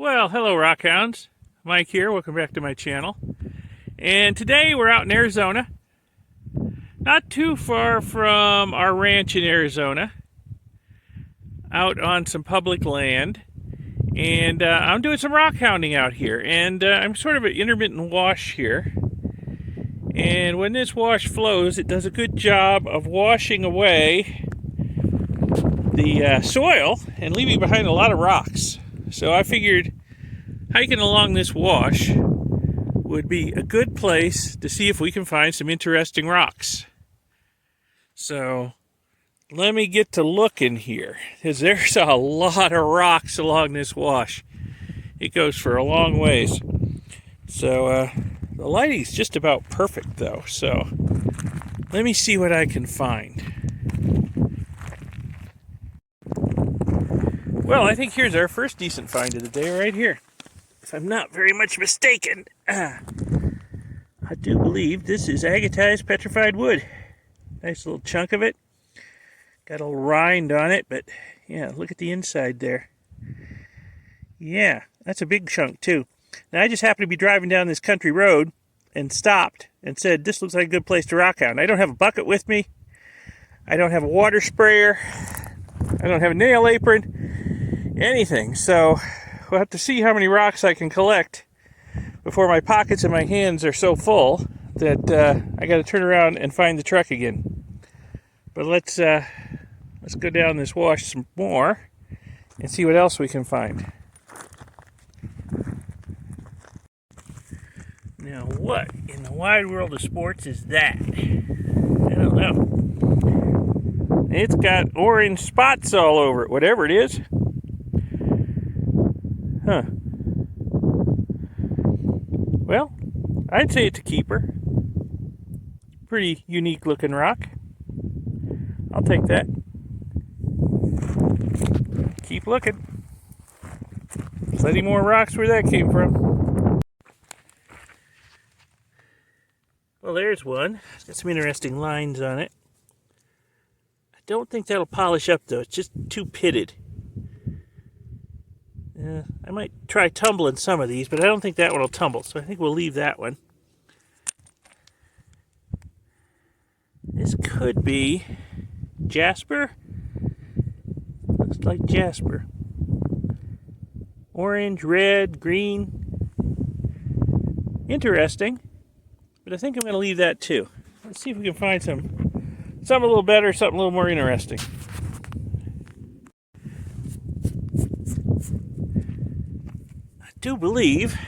Well, hello Rockhounds. Mike here, welcome back to my channel. And today we're out in Arizona. Not too far from our ranch in Arizona. Out on some public land. And I'm doing some rock hounding out here. And I'm sort of an intermittent wash here. And when this wash flows, it does a good job of washing away the soil and leaving behind a lot of rocks. So I figured hiking along this wash would be a good place to see if we can find some interesting rocks. So let me get to looking here, because there's a lot of rocks along this wash. It goes for a long ways. So the lighting's just about perfect though, so let me see what I can find. Well, I think here's our first decent find of the day right here. If I'm not very much mistaken, I do believe this is agatized petrified wood. Nice little chunk of it. Got a little rind on it, but yeah, look at the inside there. Yeah, that's a big chunk too. Now, I just happened to be driving down this country road and stopped and said, this looks like a good place to rock hound. I don't have a bucket with me. I don't have a water sprayer. I don't have a nail apron. Anything. So we'll have to see how many rocks I can collect before my pockets and my hands are so full that I got to turn around and find the truck again. But let's go down this wash some more and see what else we can find. Now, what in the wide world of sports is that? I don't know. It's got orange spots all over it, whatever it is. Huh. Well, I'd say it's a keeper. Pretty unique looking rock. I'll take that. Keep looking. Plenty more rocks where that came from. Well, there's one. It's got some interesting lines on it. I don't think that'll polish up though. It's just too pitted. I might try tumbling some of these, but I don't think that one will tumble, so I think we'll leave that one. This could be Jasper. Looks like Jasper. Orange, red, green. Interesting, but I think I'm going to leave that too. Let's see if we can find something a little better, something a little more interesting. I do believe,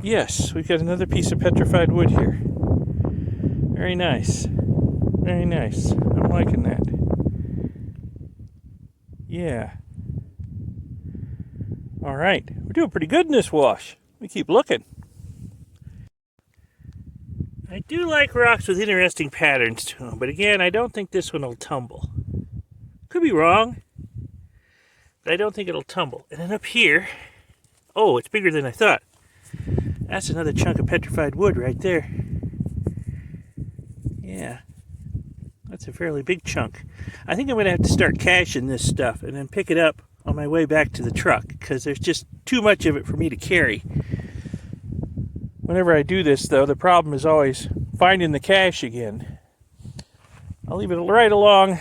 yes, we've got another piece of petrified wood here. Very nice. Very nice. I'm liking that. Yeah. All right. We're doing pretty good in this wash. We keep looking. I do like rocks with interesting patterns to them, but again, I don't think this one will tumble. Could be wrong, but I don't think it'll tumble. And then up here, oh, it's bigger than I thought. That's another chunk of petrified wood right there. Yeah, that's a fairly big chunk. I think I'm going to have to start caching this stuff and then pick it up on my way back to the truck, because there's just too much of it for me to carry. Whenever I do this, though, the problem is always finding the cache again. I'll leave it right along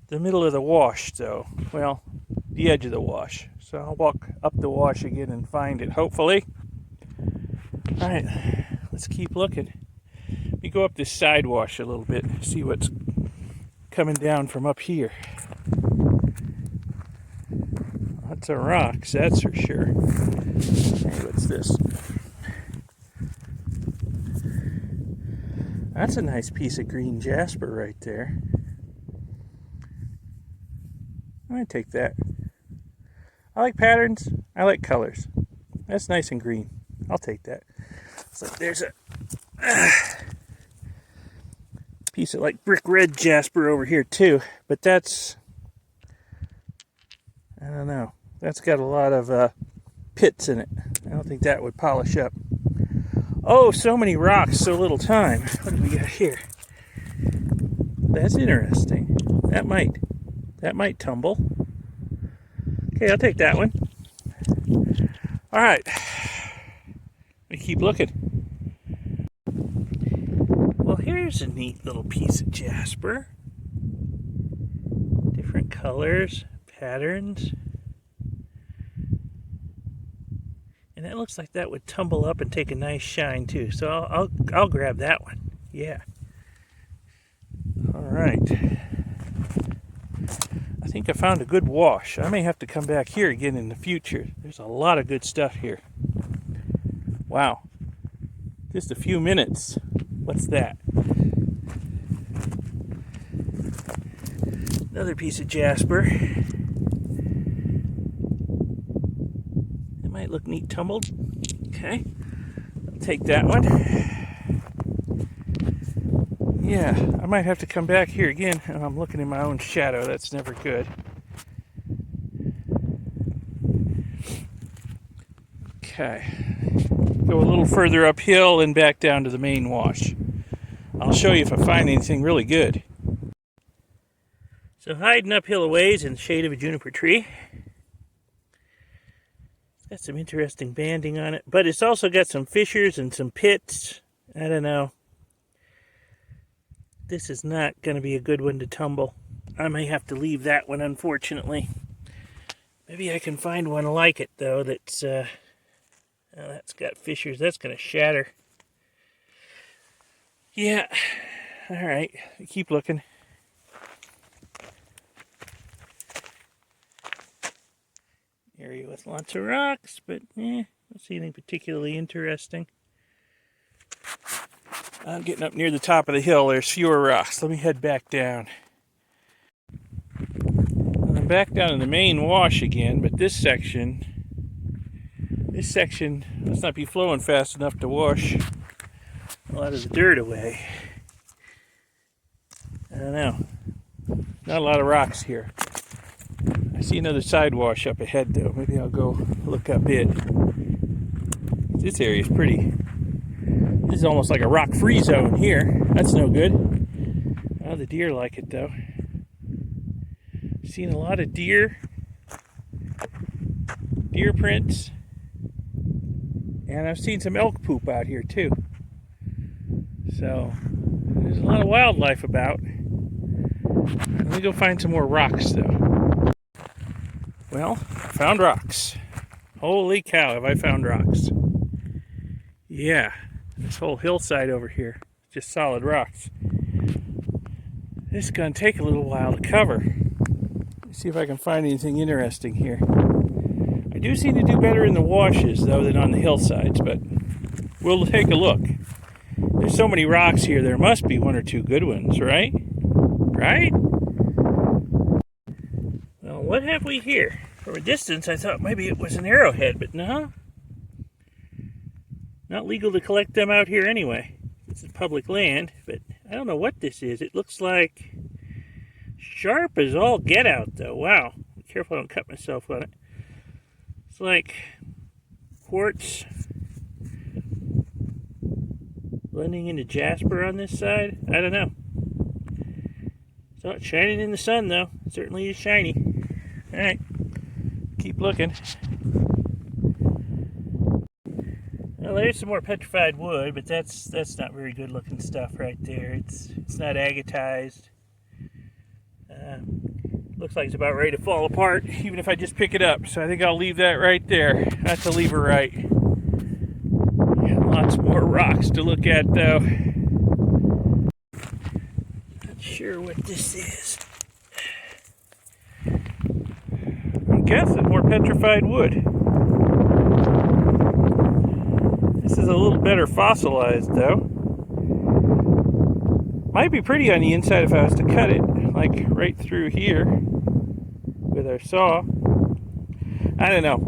the middle of the wash, though. Well, the edge of the wash. So I'll walk up the wash again and find it, hopefully. All right, let's keep looking. Let me go up this side wash a little bit and see what's coming down from up here. Lots of rocks, that's for sure. Hey, what's this? That's a nice piece of green jasper right there. I'm going to take that. I like patterns. I like colors. That's nice and green. I'll take that. So there's a piece of like brick red jasper over here too. But that's, I don't know. That's got a lot of pits in it. I don't think that would polish up. Oh, so many rocks, so little time. What do we got here? That's interesting. That might tumble. Okay, I'll take that one. All right. Let me keep looking. Well, here's a neat little piece of jasper. Different colors, patterns. And that looks like that would tumble up and take a nice shine too. So I'll grab that one. Yeah. All right. I think I found a good wash. I may have to come back here again in the future. There's a lot of good stuff here. Wow. Just a few minutes. What's that? Another piece of jasper. It might look neat tumbled. Okay. I'll take that one. Yeah, I might have to come back here again. I'm looking in my own shadow. That's never good. Okay. Go a little further uphill and back down to the main wash. I'll show you if I find anything really good. So hiding uphill a ways in the shade of a juniper tree. It's got some interesting banding on it, but it's also got some fissures and some pits. I don't know. This is not going to be a good one to tumble. I may have to leave that one, unfortunately. Maybe I can find one like it, though, that's got fissures. That's going to shatter. Yeah. All right. Keep looking. Area with lots of rocks, but don't see anything particularly interesting. I'm getting up near the top of the hill. There's fewer rocks. Let me head back down. I'm back down in the main wash again, but this section must not be flowing fast enough to wash a lot of the dirt away. I don't know. Not a lot of rocks here. I see another side wash up ahead, though. Maybe I'll go look up it. This area is pretty. This is almost like a rock-free zone here. That's no good. Oh, the deer like it, though. Seen a lot of deer prints. And I've seen some elk poop out here, too. So, there's a lot of wildlife about. Let me go find some more rocks, though. Well, I found rocks. Holy cow, have I found rocks. Yeah, this whole hillside over here, just solid rocks. This is going to take a little while to cover. Let's see if I can find anything interesting here. I do seem to do better in the washes, though, than on the hillsides, but we'll take a look. There's so many rocks here, there must be one or two good ones, right? Right? Well, what have we here? From a distance, I thought maybe it was an arrowhead, but no. Not legal to collect them out here anyway. This is public land, but I don't know what this is. It looks like sharp as all get out, though. Wow. Be careful I don't cut myself on it. It's like quartz blending into jasper on this side. I don't know. So it's shining in the sun, though. It certainly is shiny. All right. Keep looking. Well, there's some more petrified wood, but that's not very good looking stuff right there. It's not agatized. Looks like it's about ready to fall apart, even if I just pick it up. So I think I'll leave that right there. That's a leverite. Got lots more rocks to look at, though. Not sure what this is. I'm guessing more petrified wood. This is a little better fossilized, though. Might be pretty on the inside if I was to cut it, like right through here with our saw. I don't know.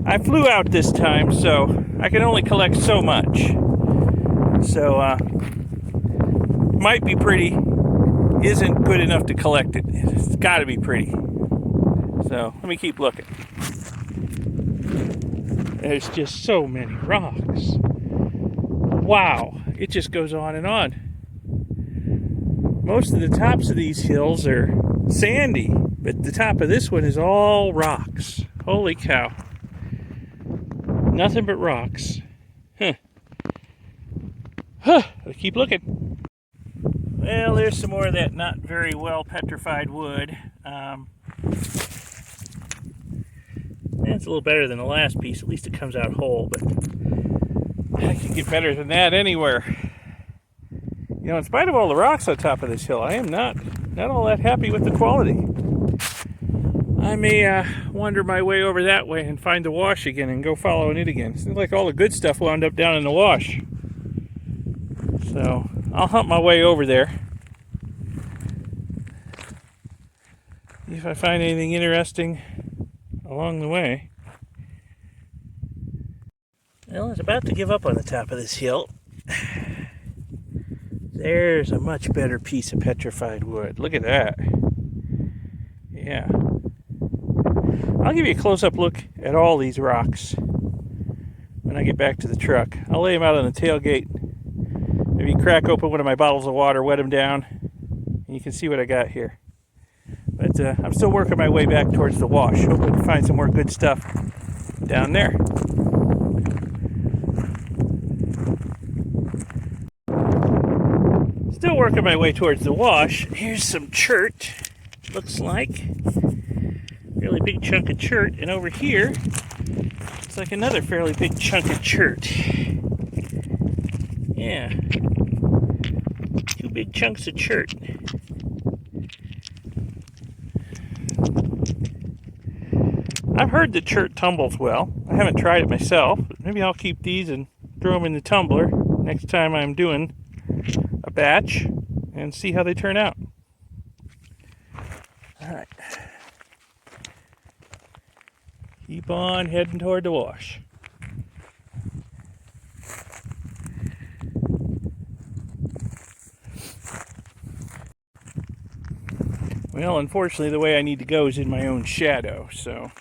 I flew out this time, so I can only collect so much. So, might be pretty. Isn't good enough to collect it. It's got to be pretty. So, let me keep looking. There's just so many rocks. Wow. It just goes on and on. Most of the tops of these hills are sandy. But the top of this one is all rocks. Holy cow. Nothing but rocks. Huh. I'll keep looking. Well, there's some more of that not very well petrified wood. It's a little better than the last piece. At least it comes out whole, but I can get better than that anywhere. You know, in spite of all the rocks on top of this hill, I am not all that happy with the quality. I may wander my way over that way and find the wash again and go following it again. Seems like all the good stuff wound up down in the wash. So I'll hunt my way over there. See if I find anything interesting along the way. Well, I was about to give up on the top of this hill. There's a much better piece of petrified wood. Look at that. Yeah. I'll give you a close-up look at all these rocks when I get back to the truck. I'll lay them out on the tailgate. Maybe crack open one of my bottles of water, wet them down, and you can see what I got here. But I'm still working my way back towards the wash, hoping to find some more good stuff down there. Still working my way towards the wash. Here's some chert, looks like. Fairly big chunk of chert. And over here, looks like another fairly big chunk of chert. Yeah. Two big chunks of chert. I've heard that chert tumbles well. I haven't tried it myself, but maybe I'll keep these and throw them in the tumbler next time I'm doing a batch and see how they turn out. Alright. Keep on heading toward the wash. Well, unfortunately, the way I need to go is in my own shadow, so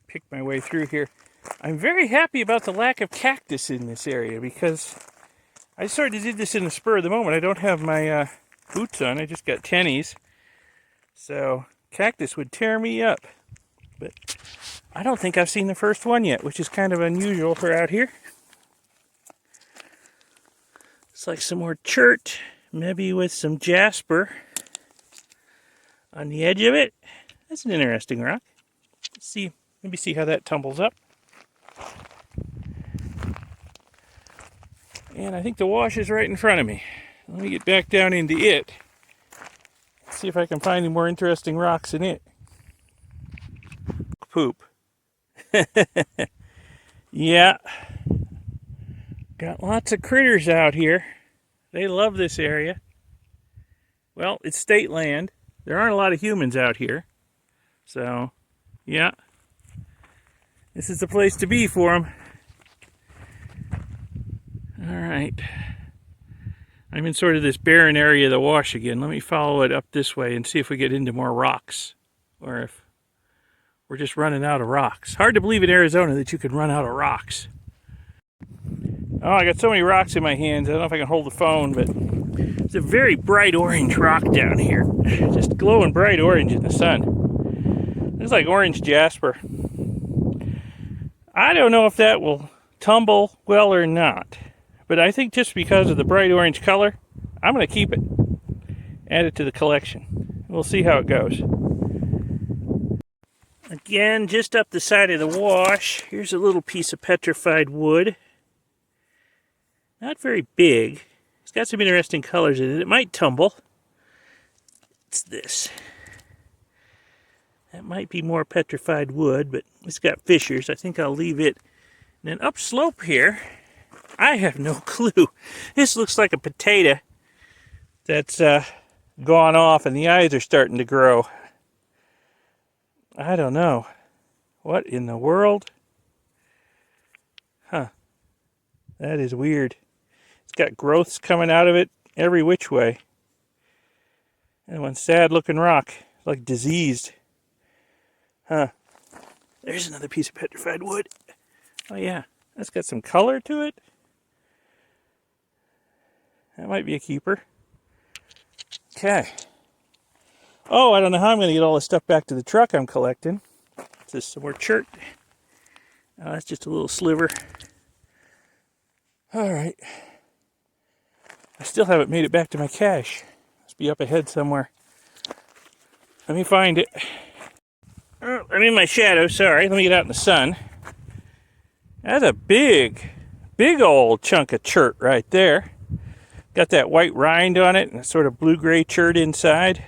pick my way through here. I'm very happy about the lack of cactus in this area because I sort of did this in the spur of the moment. I don't have my boots on. I just got tennies. So cactus would tear me up. But I don't think I've seen the first one yet, which is kind of unusual for out here. It's like some more chert, maybe with some jasper on the edge of it. That's an interesting rock. Let's see, maybe see how that tumbles up. And I think the wash is right in front of me. Let me get back down into it. See if I can find any more interesting rocks in it. Poop. Yeah. Got lots of critters out here. They love this area. Well, it's state land. There aren't a lot of humans out here. So, yeah. This is the place to be for them. Alright. I'm in sort of this barren area of the wash again. Let me follow it up this way and see if we get into more rocks. Or if we're just running out of rocks. Hard to believe in Arizona that you can run out of rocks. Oh, I got so many rocks in my hands. I don't know if I can hold the phone, but it's a very bright orange rock down here. Just glowing bright orange in the sun. It's like orange jasper. I don't know if that will tumble well or not. But I think just because of the bright orange color, I'm going to keep it. Add it to the collection. We'll see how it goes. Again, just up the side of the wash, here's a little piece of petrified wood. Not very big. It's got some interesting colors in it. It might tumble. It's this. That might be more petrified wood, but it's got fissures. I think I'll leave it. And then upslope here, I have no clue. This looks like a potato that's gone off and the eyes are starting to grow. I don't know. What in the world? Huh. That is weird. It's got growths coming out of it every which way. And one sad looking rock. Like diseased. Huh. There's another piece of petrified wood. Oh yeah. That's got some color to it. That might be a keeper. Okay. Oh, I don't know how I'm going to get all this stuff back to the truck I'm collecting. This is some more chert. Oh, that's just a little sliver. All right. I still haven't made it back to my cache. Must be up ahead somewhere. Let me find it. Oh, I'm in my shadow, sorry. Let me get out in the sun. That's a big old chunk of chert right there. Got that white rind on it and a sort of blue-gray chert inside.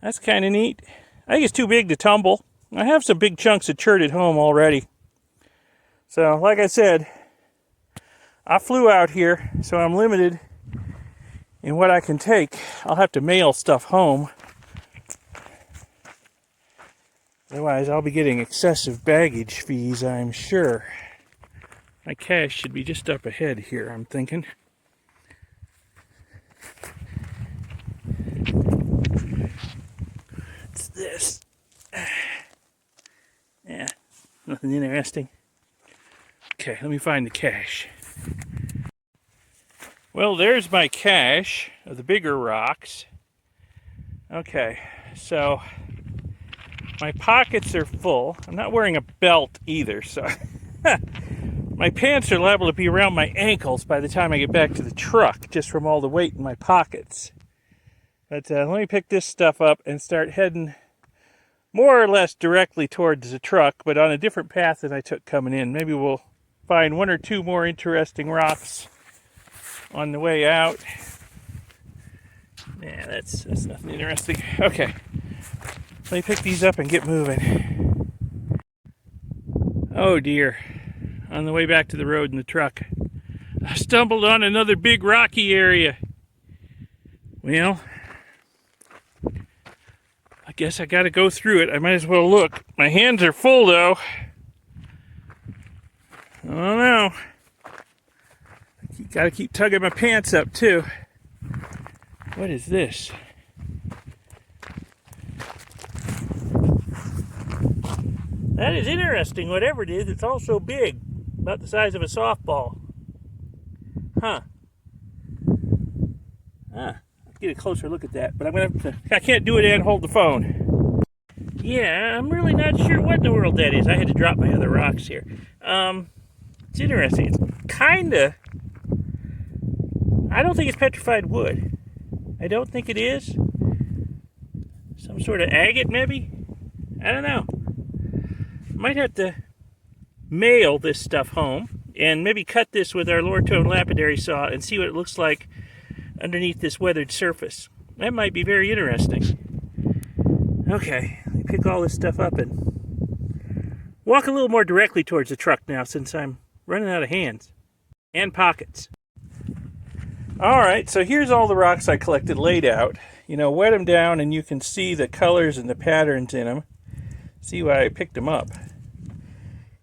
That's kind of neat. I think it's too big to tumble. I have some big chunks of chert at home already. So, like I said, I flew out here, so I'm limited in what I can take. I'll have to mail stuff home. Otherwise, I'll be getting excessive baggage fees, I'm sure. My cache should be just up ahead here, I'm thinking. What's this? Yeah, nothing interesting. Okay, let me find the cache. Well, there's my cache of the bigger rocks. Okay, so my pockets are full. I'm not wearing a belt either, so my pants are liable to be around my ankles by the time I get back to the truck, just from all the weight in my pockets. But let me pick this stuff up and start heading more or less directly towards the truck, but on a different path than I took coming in. Maybe we'll find one or two more interesting rocks on the way out. Yeah, that's nothing interesting. Okay, let me pick these up and get moving. Oh dear, on the way back to the road in the truck, I stumbled on another big rocky area. Well, I guess I gotta go through it. I might as well look. My hands are full though. I don't know. Gotta keep tugging my pants up too. What is this? That is interesting, whatever it is. It's all so big, about the size of a softball. Huh. Let's get a closer look at that, but I'm gonna have to, I can't do it and hold the phone. Yeah, I'm really not sure what in the world that is. I had to drop my other rocks here. It's interesting. It's kinda, I don't think it's petrified wood. I don't think it is. Some sort of agate, maybe? I don't know. Might have to mail this stuff home and maybe cut this with our lower-tone lapidary saw and see what it looks like underneath this weathered surface. That might be very interesting. Okay, let me pick all this stuff up and walk a little more directly towards the truck now since I'm running out of hands and pockets. Alright, so here's all the rocks I collected laid out. You know, wet them down and you can see the colors and the patterns in them. See why I picked them up.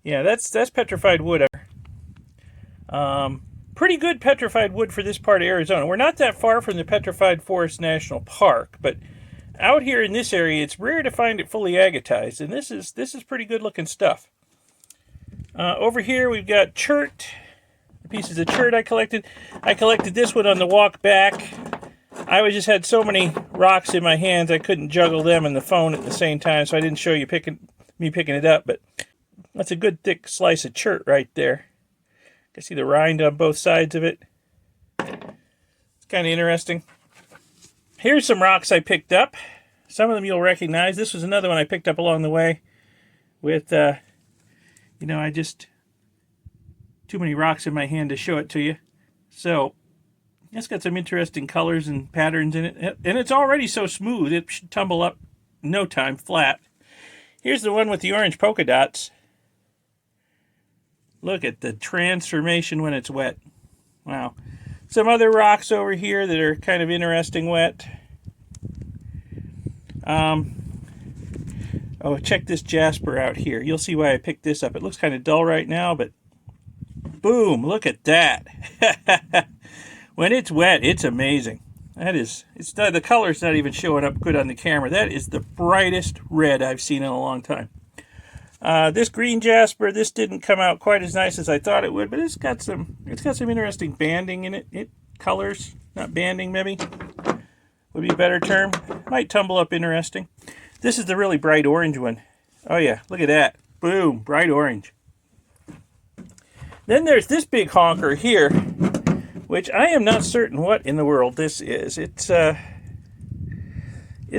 Yeah, that's petrified wood. Pretty good petrified wood for this part of Arizona. We're not that far from the Petrified Forest National Park, but out here in this area, it's rare to find it fully agatized, and this is pretty good looking stuff. Over here, we've got chert. The pieces of chert I collected. I collected this one on the walk back. I just had so many rocks in my hands, I couldn't juggle them and the phone at the same time, so I didn't show you me picking it up, but that's a good thick slice of chert right there. You can see the rind on both sides of it. It's kind of interesting. Here's some rocks I picked up. Some of them you'll recognize. This was another one I picked up along the way with, you know, I just, too many rocks in my hand to show it to you. So, it's got some interesting colors and patterns in it. And it's already so smooth, it should tumble up in no time, flat. Here's the one with the orange polka dots. Look at the transformation when it's wet. Wow. Some other rocks over here that are kind of interesting wet. Oh, check this Jasper out here. You'll see why I picked this up. It looks kind of dull right now, but boom, look at that. When it's wet, it's amazing. That is, it's not, the color's not even showing up good on the camera. That is the brightest red I've seen in a long time. This green Jasper, this didn't come out quite as nice as I thought it would, but it's got some interesting banding in it. Colors, not banding maybe. would be a better term. Might tumble up interesting. This is the really bright orange one. Oh yeah, look at that. Boom, bright orange. Then there's this big honker here, which I am not certain what in the world this is. It's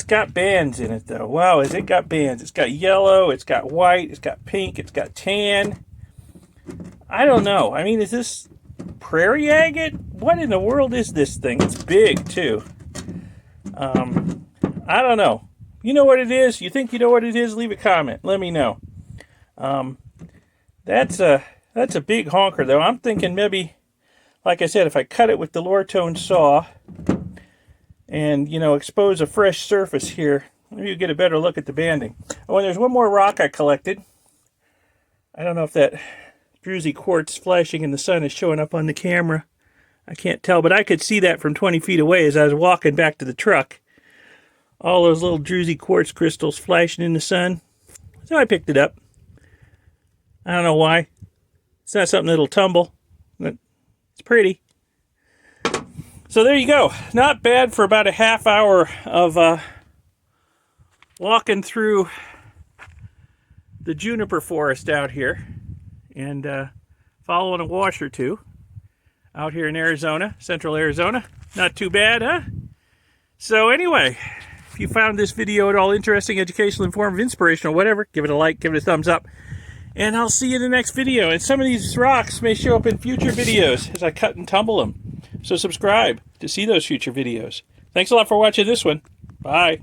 got bands in it though. Wow, has it got bands? It's got yellow, it's got white, it's got pink, it's got tan. I don't know. I mean, is this prairie agate? What in the world is this thing? It's big too. I don't know. You know what it is? You think you know what it is? Leave a comment. Let me know. That's a big honker though. I'm thinking maybe, like I said, if I cut it with the Lortone saw and, you know, expose a fresh surface here, maybe you get a better look at the banding. Oh, and there's one more rock I collected. I don't know if that druzy quartz flashing in the sun is showing up on the camera. I can't tell, but I could see that from 20 feet away as I was walking back to the truck. All those little druzy quartz crystals flashing in the sun. So I picked it up. I don't know why. It's not something that'll tumble, but it's pretty. So there you go. Not bad for about a half hour of walking through the juniper forest out here and following a wash or two out here in Arizona, central Arizona. Not too bad, huh? So anyway, if you found this video at all interesting, educational, informative, inspirational, whatever, give it a like, give it a thumbs up. And I'll see you in the next video. And some of these rocks may show up in future videos as I cut and tumble them. So subscribe to see those future videos. Thanks a lot for watching this one. Bye.